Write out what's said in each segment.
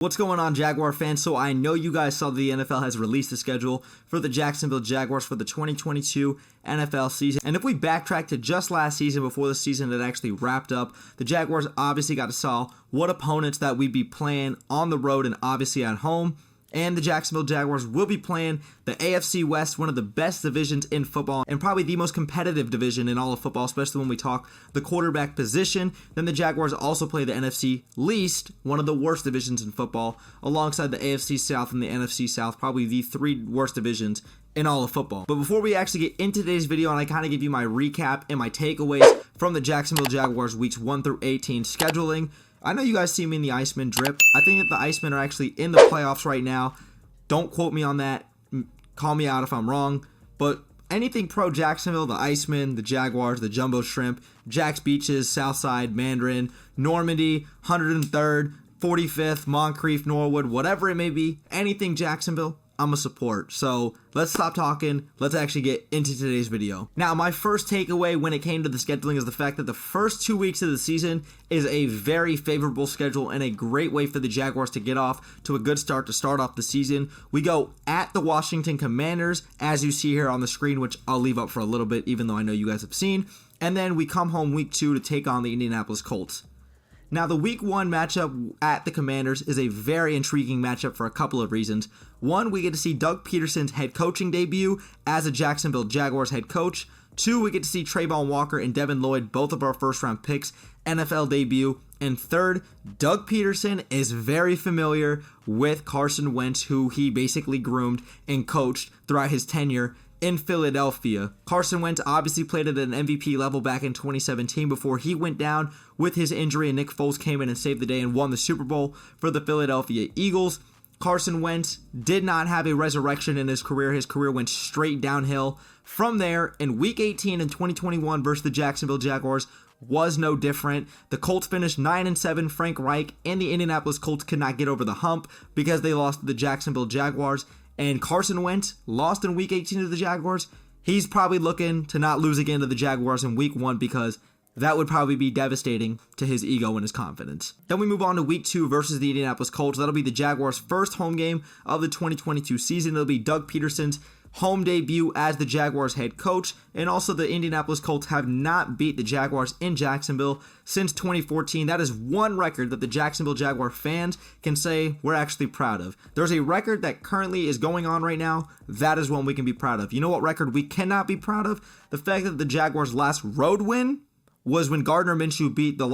What's going on, Jaguar fans? So I know you guys saw the NFL has released the schedule for the Jacksonville Jaguars for the 2022 NFL season. And if we backtrack to just last season, before the season had actually wrapped up, the Jaguars obviously got to saw what opponents that we'd be playing on the road and obviously at home. And the Jacksonville Jaguars will be playing the AFC West, one of the best divisions in football and probably the most competitive division in all of football, especially when we talk the quarterback position. Then the Jaguars also play the NFC least, one of the worst divisions in football, alongside the AFC South and the NFC South, probably the three worst divisions in all of football. But before we actually get into today's video and I kind of give you my recap and my takeaways from the Jacksonville Jaguars weeks 1 through 18 scheduling, I know you guys see me in the Iceman drip. I think that the Icemen are actually in the playoffs right now. Don't quote me on that. Call me out if I'm wrong. But anything pro Jacksonville, the Icemen, the Jaguars, the Jumbo Shrimp, Jack's Beaches, Southside, Mandarin, Normandy, 103rd, 45th, Moncrief, Norwood, whatever it may be, anything Jacksonville, I'm a support. So let's stop talking. Let's actually get into today's video. Now, my first takeaway when it came to the scheduling is the fact that the first 2 weeks of the season is a very favorable schedule and a great way for the Jaguars to get off to a good start to start off the season. We go at the Washington Commanders, as you see here on the screen, which I'll leave up for a little bit, even though I know you guys have seen. And then we come home week 2 to take on the Indianapolis Colts. Now, the week 1 matchup at the Commanders is a very intriguing matchup for a couple of reasons. One, we get to see Doug Peterson's head coaching debut as a Jacksonville Jaguars head coach. 2, we get to see Trayvon Walker and Devin Lloyd, both of our first-round picks, NFL debut. And 3rd, Doug Peterson is very familiar with Carson Wentz, who he basically groomed and coached throughout his tenure in Philadelphia. Carson Wentz obviously played at an MVP level back in 2017 before he went down with his injury and Nick Foles came in and saved the day and won the Super Bowl for the Philadelphia Eagles. Carson Wentz did not have a resurrection in his career. His career went straight downhill. From there, in Week 18 in 2021 versus the Jacksonville Jaguars was no different. The Colts finished 9-7. Frank Reich and the Indianapolis Colts could not get over the hump because they lost to the Jacksonville Jaguars. And Carson Wentz lost in Week 18 to the Jaguars. He's probably looking to not lose again to the Jaguars in Week 1 because that would probably be devastating to his ego and his confidence. Then we move on to Week 2 versus the Indianapolis Colts. That'll be the Jaguars' first home game of the 2022 season. It'll be Doug Peterson's home debut as the Jaguars head coach. And also the Indianapolis Colts have not beat the Jaguars in Jacksonville since 2014. That is one record that the Jacksonville Jaguar fans can say we're actually proud of. There's a record that currently is going on right now. That is one we can be proud of. You know what record we cannot be proud of? The fact that the Jaguars' last road win was when Gardner Minshew beat the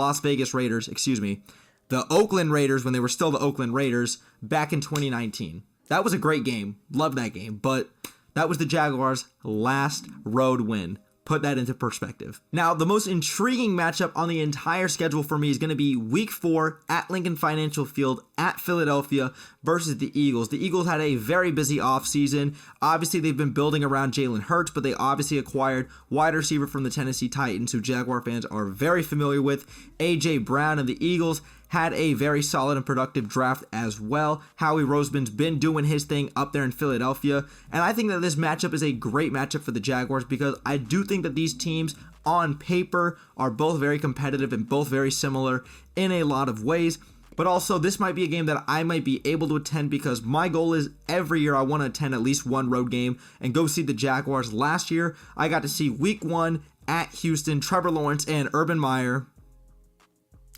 the Oakland Raiders when they were still the Oakland Raiders back in 2019. That was a great game. Loved that game. But that was the Jaguars' last road win. Put that into perspective. Now, the most intriguing matchup on the entire schedule for me is going to be Week 4 at Lincoln Financial Field at Philadelphia versus the Eagles. The Eagles had a very busy offseason. Obviously, they've been building around Jalen Hurts, but they obviously acquired wide receiver from the Tennessee Titans, who Jaguar fans are very familiar with, A.J. Brown, and the Eagles had a very solid and productive draft as well. Howie Roseman's been doing his thing up there in Philadelphia. And I think that this matchup is a great matchup for the Jaguars because I do think that these teams on paper are both very competitive and both very similar in a lot of ways. But also, this might be a game that I might be able to attend because my goal is every year I want to attend at least one road game and go see the Jaguars. Last year, I got to see Week 1 at Houston, Trevor Lawrence and Urban Meyer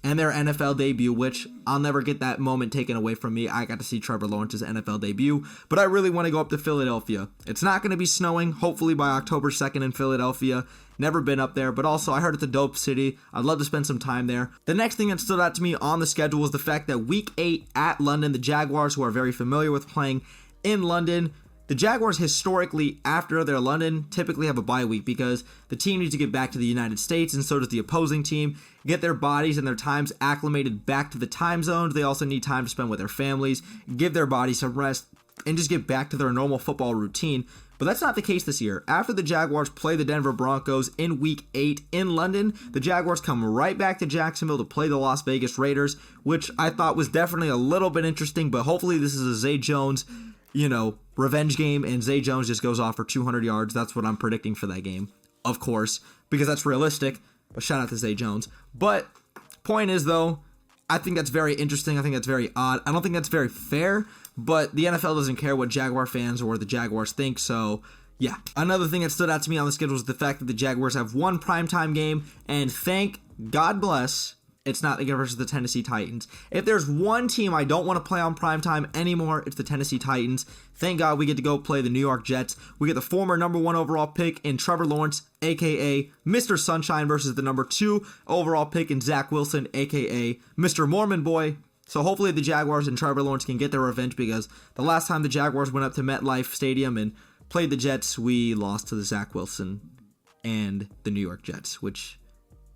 and their NFL debut, which I'll never get that moment taken away from me. I got to see Trevor Lawrence's NFL debut, but I really want to go up to Philadelphia. It's not going to be snowing, hopefully by October 2nd in Philadelphia. Never been up there, but also I heard it's a dope city. I'd love to spend some time there. The next thing that stood out to me on the schedule was the fact that Week 8 at London, the Jaguars, who are very familiar with playing in London, the Jaguars historically, after their London, typically have a bye week because the team needs to get back to the United States and so does the opposing team, get their bodies and their times acclimated back to the time zones. They also need time to spend with their families, give their bodies some rest, and just get back to their normal football routine. But that's not the case this year. After the Jaguars play the Denver Broncos in Week 8 in London, the Jaguars come right back to Jacksonville to play the Las Vegas Raiders, which I thought was definitely a little bit interesting, but hopefully this is a Zay Jones revenge game, and Zay Jones just goes off for 200 yards. That's what I'm predicting for that game, of course, because that's realistic, but shout out to Zay Jones. But point is, though, I think that's very interesting. I think that's very odd. I don't think that's very fair, but the NFL doesn't care what Jaguar fans or the Jaguars think, so yeah. Another thing that stood out to me on the schedule is the fact that the Jaguars have one primetime game, and thank God bless, it's not versus the Tennessee Titans. If there's one team I don't want to play on primetime anymore, it's the Tennessee Titans. Thank God we get to go play the New York Jets. We get the former number 1 overall pick in Trevor Lawrence, a.k.a. Mr. Sunshine, versus the number 2 overall pick in Zach Wilson, a.k.a. Mr. Mormon Boy. So hopefully the Jaguars and Trevor Lawrence can get their revenge, because the last time the Jaguars went up to MetLife Stadium and played the Jets, we lost to the Zach Wilson and the New York Jets, which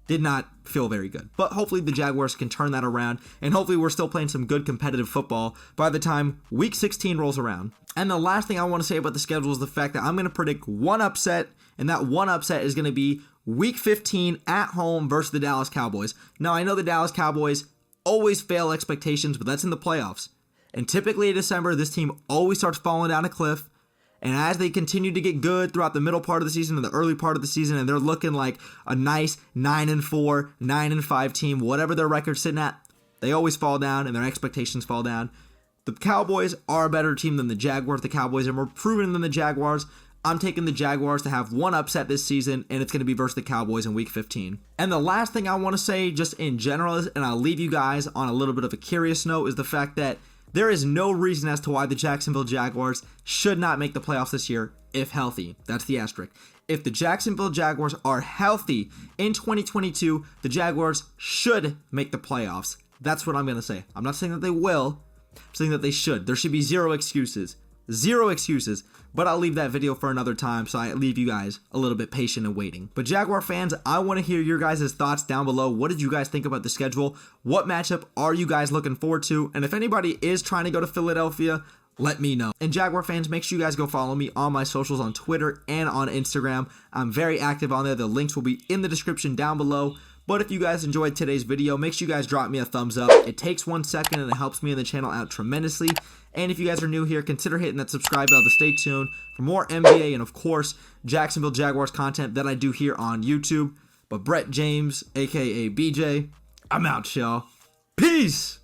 did not feel very good. But hopefully the Jaguars can turn that around, and hopefully we're still playing some good competitive football by the time Week 16 rolls around. And the last thing I want to say about the schedule is the fact that I'm going to predict one upset, and that one upset is going to be Week 15 at home versus the Dallas Cowboys. Now, I know the Dallas Cowboys always fail expectations, but that's in the playoffs. And typically in December, this team always starts falling down a cliff. And as they continue to get good throughout the middle part of the season and the early part of the season, and they're looking like a nice 9-4, 9-5 team, whatever their record's sitting at, they always fall down and their expectations fall down. The Cowboys are a better team than the Jaguars. The Cowboys are more proven than the Jaguars. I'm taking the Jaguars to have one upset this season, and it's going to be versus the Cowboys in Week 15. And the last thing I want to say just in general is, and I'll leave you guys on a little bit of a curious note, is the fact that there is no reason as to why the Jacksonville Jaguars should not make the playoffs this year if healthy. That's the asterisk. If the Jacksonville Jaguars are healthy in 2022, the Jaguars should make the playoffs. That's what I'm going to say. I'm not saying that they will. I'm saying that they should. There should be zero excuses. Zero excuses. But I'll leave that video for another time, so I leave you guys a little bit patient and waiting. But Jaguar fans, I want to hear your guys' thoughts down below. What did you guys think about the schedule? What matchup are you guys looking forward to? And if anybody is trying to go to Philadelphia, let me know. And Jaguar fans, make sure you guys go follow me on my socials on Twitter and on Instagram. I'm very active on there. The links will be in the description down below. But if you guys enjoyed today's video, make sure you guys drop me a thumbs up. It takes 1 second and it helps me and the channel out tremendously. And if you guys are new here, consider hitting that subscribe bell to stay tuned for more NBA and, of course, Jacksonville Jaguars content that I do here on YouTube. But Brett James, aka BJ, I'm out, y'all. Peace!